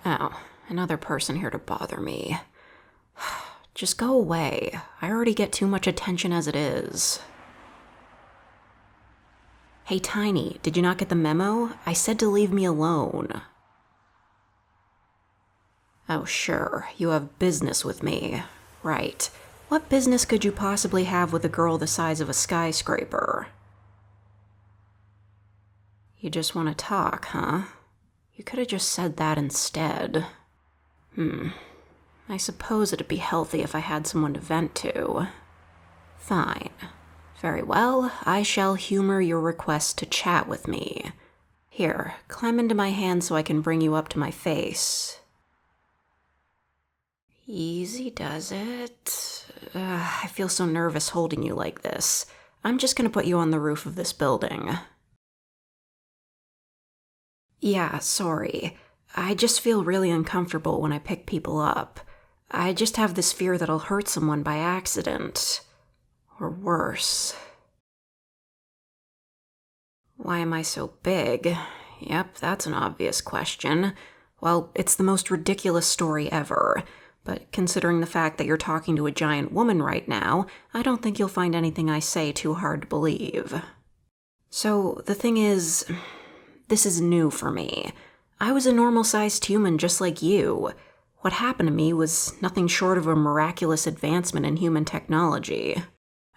Oh, another person here to bother me. Just go away. I already get too much attention as it is. Hey, Tiny, did you not get the memo? I said to leave me alone. Oh, sure, you have business with me. Right. What business could you possibly have with a girl the size of a skyscraper? You just want to talk, huh? You could have just said that instead. I suppose it'd be healthy if I had someone to vent to. Fine. Very well, I shall humor your request to chat with me. Here, climb into my hand so I can bring you up to my face. Easy does it. I feel so nervous holding you like this. I'm just gonna put you on the roof of this building. Yeah, sorry. I just feel really uncomfortable when I pick people up. I just have this fear that I'll hurt someone by accident. Or worse. Why am I so big? Yep, that's an obvious question. Well, it's the most ridiculous story ever. But considering the fact that you're talking to a giant woman right now, I don't think you'll find anything I say too hard to believe. So, the thing is, this is new for me. I was a normal-sized human just like you. What happened to me was nothing short of a miraculous advancement in human technology.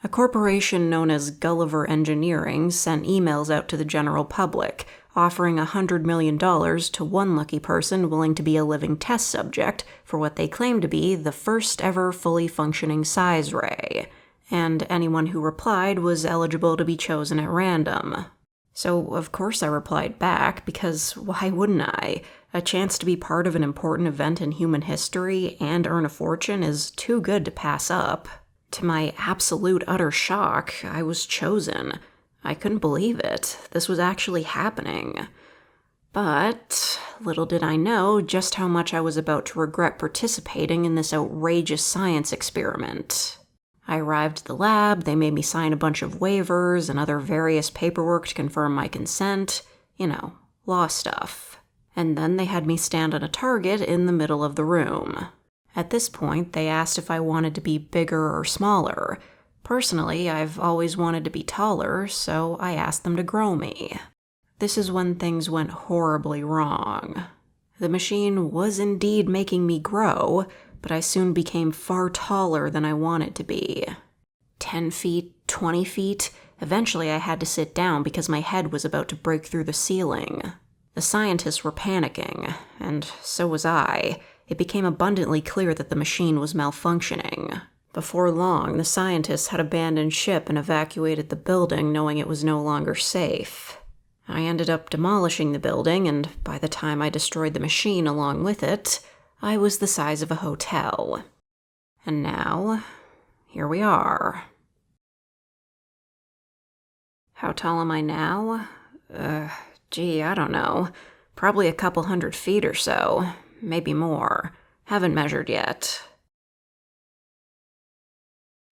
A corporation known as Gulliver Engineering sent emails out to the general public, offering $100 million to one lucky person willing to be a living test subject for what they claim to be the first ever fully functioning size ray. And anyone who replied was eligible to be chosen at random. So, of course I replied back, because why wouldn't I? A chance to be part of an important event in human history and earn a fortune is too good to pass up. To my absolute utter shock, I was chosen. I couldn't believe it. This was actually happening. But little did I know just how much I was about to regret participating in this outrageous science experiment. I arrived at the lab, they made me sign a bunch of waivers and other various paperwork to confirm my consent. You know, law stuff. And then they had me stand on a target in the middle of the room. At this point, they asked if I wanted to be bigger or smaller. Personally, I've always wanted to be taller, so I asked them to grow me. This is when things went horribly wrong. The machine was indeed making me grow, but I soon became far taller than I wanted to be. 10 feet, 20 feet, eventually I had to sit down because my head was about to break through the ceiling. The scientists were panicking, and so was I. It became abundantly clear that the machine was malfunctioning. Before long, the scientists had abandoned ship and evacuated the building, knowing it was no longer safe. I ended up demolishing the building, and by the time I destroyed the machine along with it, I was the size of a hotel. And now, here we are. How tall am I now? I don't know. Probably a couple 100 feet or so. Maybe more. Haven't measured yet.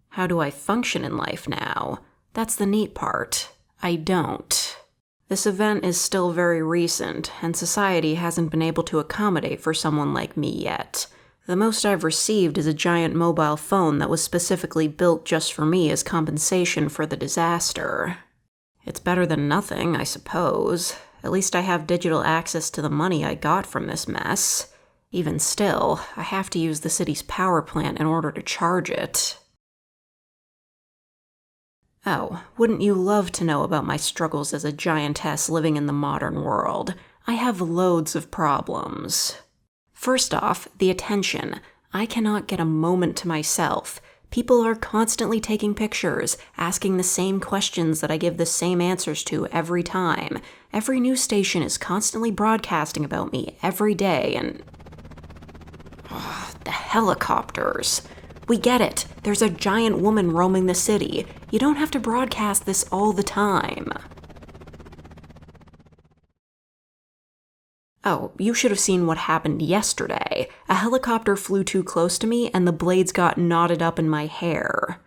How do I function in life now? That's the neat part. I don't. This event is still very recent, and society hasn't been able to accommodate for someone like me yet. The most I've received is a giant mobile phone that was specifically built just for me as compensation for the disaster. It's better than nothing, I suppose. At least I have digital access to the money I got from this mess. Even still, I have to use the city's power plant in order to charge it. Oh, wouldn't you love to know about my struggles as a giantess living in the modern world? I have loads of problems. First off, the attention. I cannot get a moment to myself. People are constantly taking pictures, asking the same questions that I give the same answers to every time. Every news station is constantly broadcasting about me every day, and the helicopters. We get it. There's a giant woman roaming the city. You don't have to broadcast this all the time. Oh, you should have seen what happened yesterday. A helicopter flew too close to me and the blades got knotted up in my hair.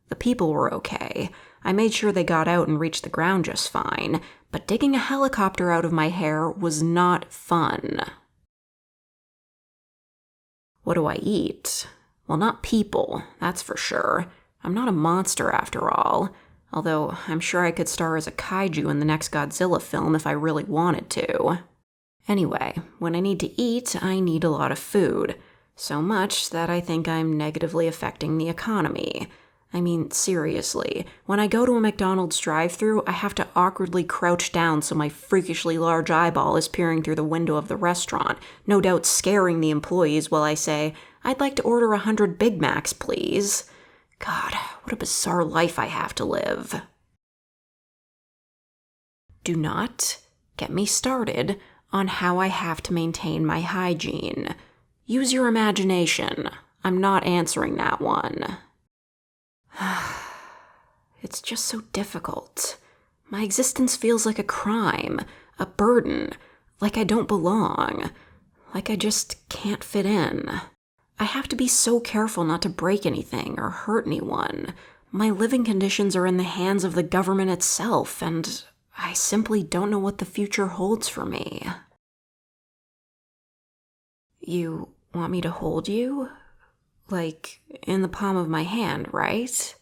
The people were okay. I made sure they got out and reached the ground just fine, but digging a helicopter out of my hair was not fun. What do I eat? Well, not people, that's for sure. I'm not a monster after all, although I'm sure I could star as a kaiju in the next Godzilla film if I really wanted to. Anyway, when I need to eat, I need a lot of food. So much that I think I'm negatively affecting the economy. I mean, seriously, when I go to a McDonald's drive-thru, I have to awkwardly crouch down so my freakishly large eyeball is peering through the window of the restaurant, no doubt scaring the employees while I say, "I'd like to order 100 Big Macs, please." God, what a bizarre life I have to live. Do not get me started on how I have to maintain my hygiene. Use your imagination. I'm not answering that one. It's just so difficult. My existence feels like a crime, a burden, like I don't belong, like I just can't fit in. I have to be so careful not to break anything or hurt anyone. My living conditions are in the hands of the government itself, and I simply don't know what the future holds for me. You want me to hold you? Like, in the palm of my hand, right?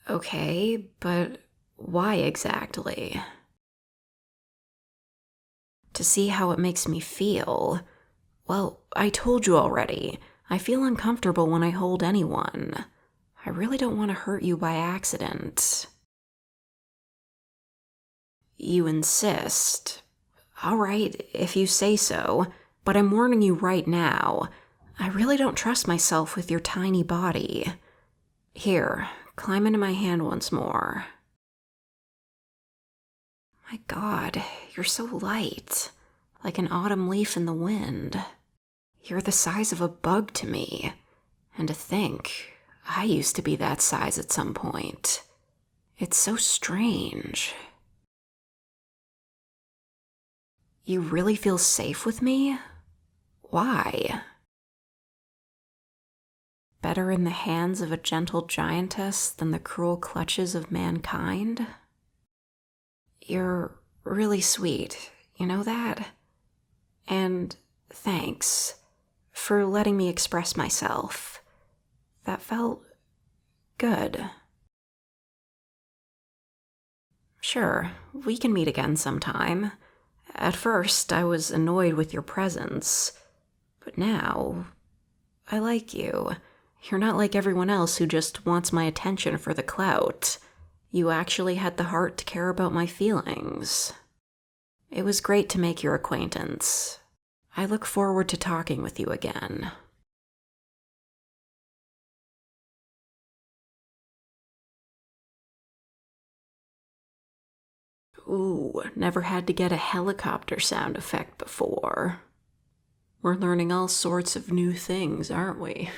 Okay, but why exactly? To see how it makes me feel. Well, I told you already. I feel uncomfortable when I hold anyone. I really don't want to hurt you by accident. You insist. All right, if you say so, but I'm warning you right now. I really don't trust myself with your tiny body. Here, climb into my hand once more. My God, you're so light, like an autumn leaf in the wind. You're the size of a bug to me, and to think, I used to be that size at some point. It's so strange. You really feel safe with me? Why? Better in the hands of a gentle giantess than the cruel clutches of mankind? You're really sweet, you know that? And thanks for letting me express myself. That felt good. Sure, we can meet again sometime. At first, I was annoyed with your presence, but now, I like you. You're not like everyone else who just wants my attention for the clout. You actually had the heart to care about my feelings. It was great to make your acquaintance. I look forward to talking with you again. Ooh, never had to get a helicopter sound effect before. We're learning all sorts of new things, aren't we?